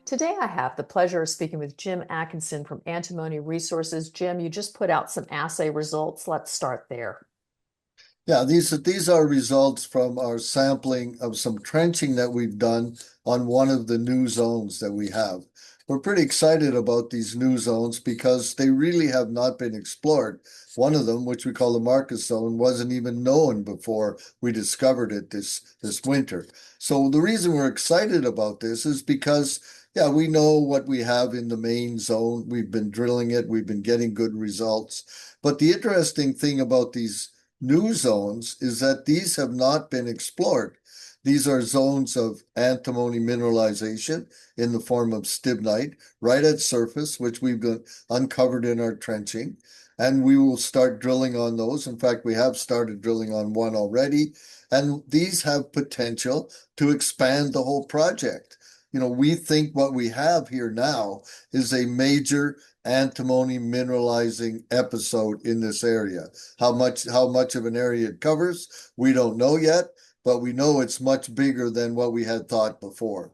Today, I have the pleasure of speaking with Jim Atkinson from Antimony Resources. Jim, you just put out some assay results. Let's start there. Yeah, these are results from our sampling of some trenching that we've done on one of the new zones that we have. We're pretty excited about these new zones because they really have not been explored. One of them, which we call the Marcus zone, wasn't even known before we discovered it this winter. So the reason we're excited about this is because, yeah, we know what we have in the main zone. We've been drilling it. We've been getting good results. But the interesting thing about these new zones is that these have not been explored. These are zones of antimony mineralization in the form of stibnite right at surface, which we've uncovered in our trenching. And we will start drilling on those. In fact, we have started drilling on one already. And these have potential to expand the whole project. You know, we think what we have here now is a major antimony mineralizing episode in this area. How much of an area it covers, we don't know yet, but we know it's much bigger than what we had thought before.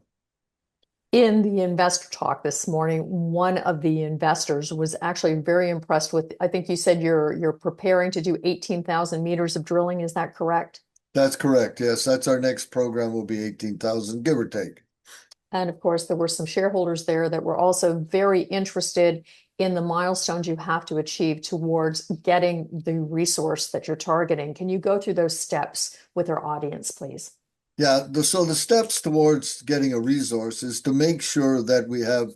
In the investor talk this morning, one of the investors was actually very impressed with, I think you said you're preparing to do 18,000 meters of drilling. Is that correct? That's correct. Yes, that's our next program will be 18,000, give or take. And of course, there were some shareholders there that were also very interested in the milestones you have to achieve towards getting the resource that you're targeting. Can you go through those steps with our audience, please? Yeah, so the steps towards getting a resource is to make sure that we have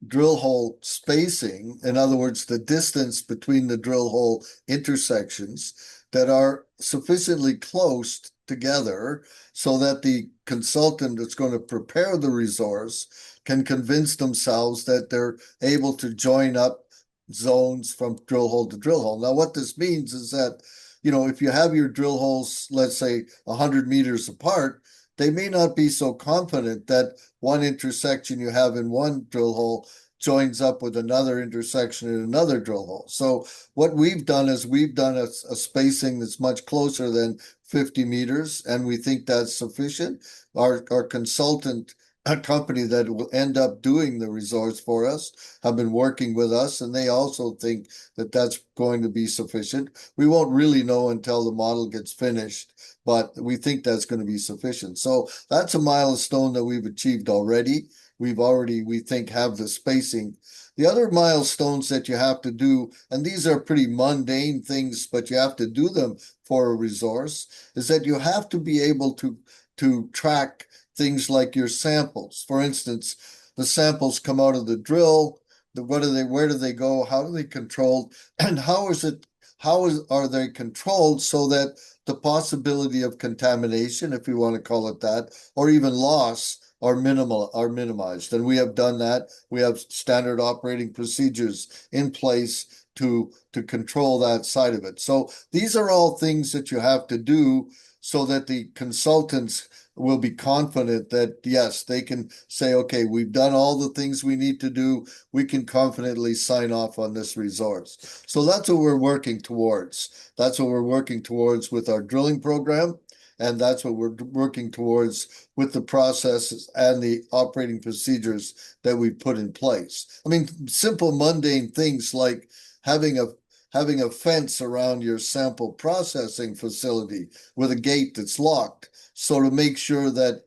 drill hole spacing, in other words, the distance between the drill hole intersections that are sufficiently close together so that the consultant that's going to prepare the resource can convince themselves that they're able to join up zones from drill hole to drill hole. Now, what this means is that, you know, if you have your drill holes, let's say 100 meters apart, they may not be so confident that one intersection you have in one drill hole joins up with another intersection in another drill hole. So what we've done is we've done a spacing that's much closer than 50 meters, and we think that's sufficient. Our consultant company that will end up doing the resource for us have been working with us, and they also think that that's going to be sufficient. We won't really know until the model gets finished, but we think that's going to be sufficient. So that's a milestone that we've achieved already. We've already, we think, have the spacing. The other milestones that you have to do, and these are pretty mundane things, but you have to do them for a resource, is that you have to be able to track things like your samples. For instance, the samples come out of the drill. Where do they go? How are they controlled? And are they controlled so that the possibility of contamination, if you want to call it that, or even loss are minimized. And we have done that. We have standard operating procedures in place to control that side of it. So these are all things that you have to do so that the consultants will be confident that, yes, they can say, okay, we've done all the things we need to do. We can confidently sign off on this resource. So that's what we're working towards. That's what we're working towards with our drilling program. And that's what we're working towards with the processes and the operating procedures that we put in place. I mean, simple mundane things like having a fence around your sample processing facility with a gate that's locked. So to make sure that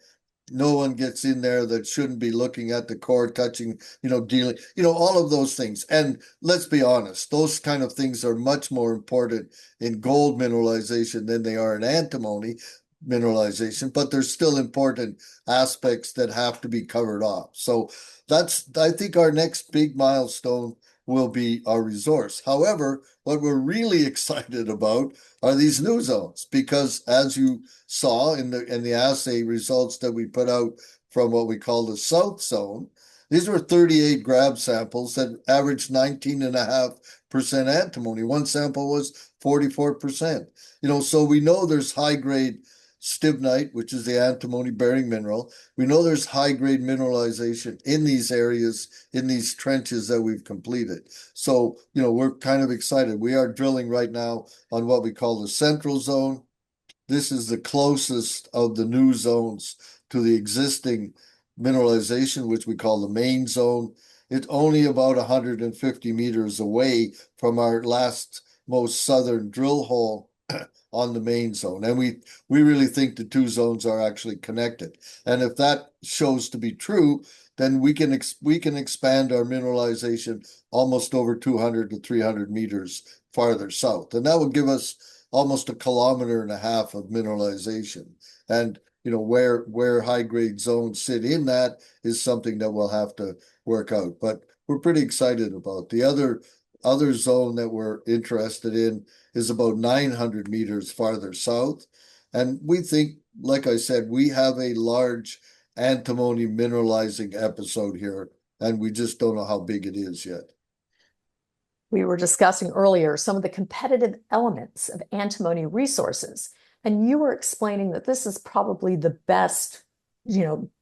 no one gets in there that shouldn't be looking at the core, touching, dealing, all of those things. And let's be honest, those kind of things are much more important in gold mineralization than they are in antimony mineralization, but there's still important aspects that have to be covered off. So I think our next big milestone will be our resource. However, what we're really excited about are these new zones, because as you saw in the assay results that we put out from what we call the South Zone, these were 38 grab samples that averaged 19.5% antimony. One sample was 44%. So we know there's high grade stibnite, which is the antimony-bearing mineral. We know there's high-grade mineralization in these areas, in these trenches that we've completed. So, we're kind of excited. We are drilling right now on what we call the Central Zone. This is the closest of the new zones to the existing mineralization, which we call the main zone. It's only about 150 meters away from our last most southern drill hole on the main zone. And we really think the two zones are actually connected. And if that shows to be true, then we can expand our mineralization almost over 200 to 300 meters farther south. And that would give us almost 1.5 kilometers of mineralization. And where high grade zones sit in that is something that we'll have to work out. But we're pretty excited about. The other zone that we're interested in is about 900 meters farther south. And we think, like I said, we have a large antimony mineralizing episode here, and we just don't know how big it is yet. We were discussing earlier some of the competitive elements of Antimony Resources, and you were explaining that this is probably the best,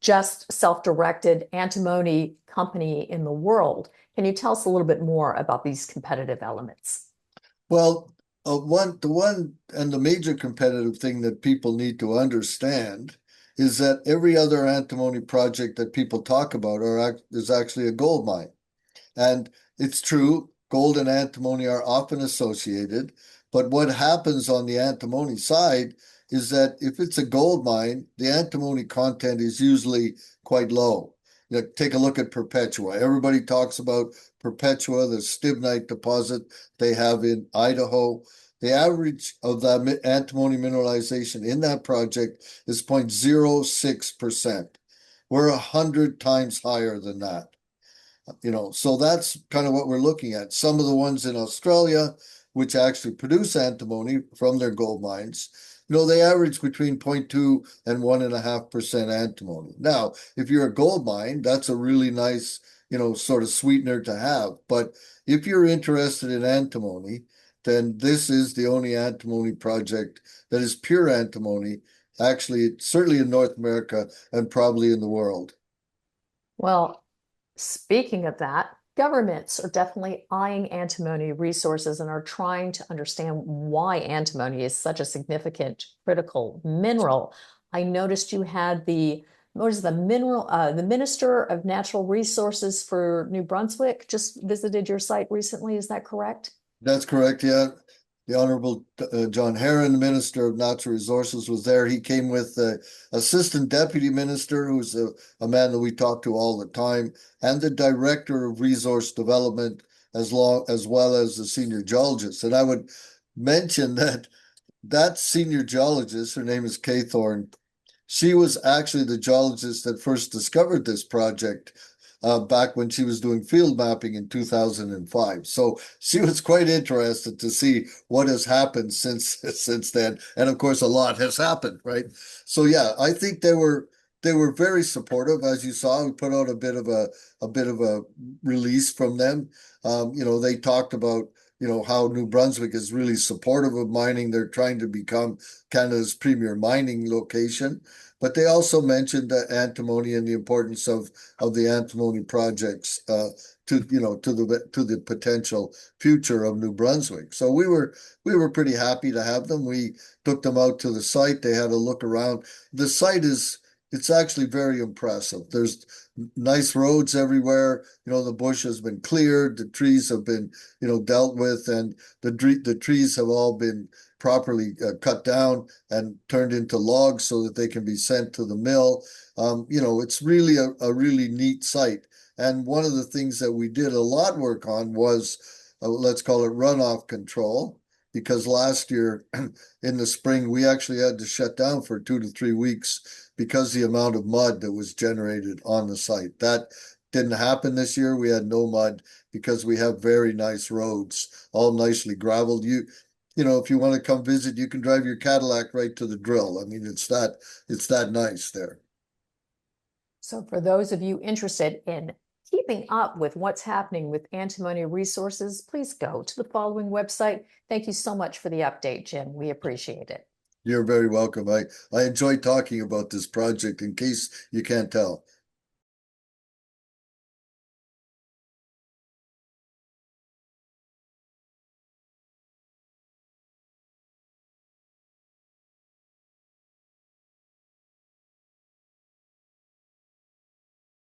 just self-directed antimony company in the world. Can you tell us a little bit more about these competitive elements? Well, the one and the major competitive thing that people need to understand is that every other antimony project that people talk about is actually a gold mine. And it's true, gold and antimony are often associated, but what happens on the antimony side is that if it's a gold mine, the antimony content is usually quite low. Take a look at Perpetua. Everybody talks about Perpetua, the stibnite deposit they have in Idaho. The average of the antimony mineralization in that project is 0.06%. We're 100 times higher than that. So that's kind of what we're looking at. Some of the ones in Australia, which actually produce antimony from their gold mines, they average between 0.2 and 1.5% antimony. Now, if you're a gold mine, that's a really nice, sort of sweetener to have. But if you're interested in antimony, then this is the only antimony project that is pure antimony, actually, certainly in North America and probably in the world. Well, speaking of that, governments are definitely eyeing antimony resources and are trying to understand why antimony is such a significant critical mineral. I noticed you had the Minister of Natural Resources for New Brunswick just visited your site recently. Is that correct? That's correct, yeah. The Honorable John Herron, the Minister of Natural Resources, was there. He came with the Assistant Deputy Minister, who's a man that we talk to all the time, and the Director of Resource Development, as well as the Senior Geologist. And I would mention that Senior Geologist, her name is Kay Thorne, she was actually the geologist that first discovered this project back when she was doing field mapping in 2005. So she was quite interested to see what has happened since then. And of course, a lot has happened, right? So yeah, I think they were very supportive. As you saw, we put out a bit of a release from them. They talked about how New Brunswick is really supportive of mining. They're trying to become Canada's premier mining location. But they also mentioned antimony and the importance of the antimony projects to the potential future of New Brunswick. So we were pretty happy to have them. We took them out to the site. They had a look around. The site it's actually very impressive. There's nice roads everywhere. The bush has been cleared. The trees have been dealt with, and the trees have all been properly cut down and turned into logs so that they can be sent to the mill. It's really a really neat site. And one of the things that we did a lot work on was, let's call it runoff control, because last year in the spring, we actually had to shut down for 2 to 3 weeks because the amount of mud that was generated on the site. That didn't happen this year. We had no mud because we have very nice roads, all nicely graveled. If you want to come visit, you can drive your Cadillac right to the drill. I mean, it's that nice there. So for those of you interested in keeping up with what's happening with Antimony Resources, please go to the following website. Thank you so much for the update, Jim. We appreciate it. You're very welcome. I enjoy talking about this project in case you can't tell.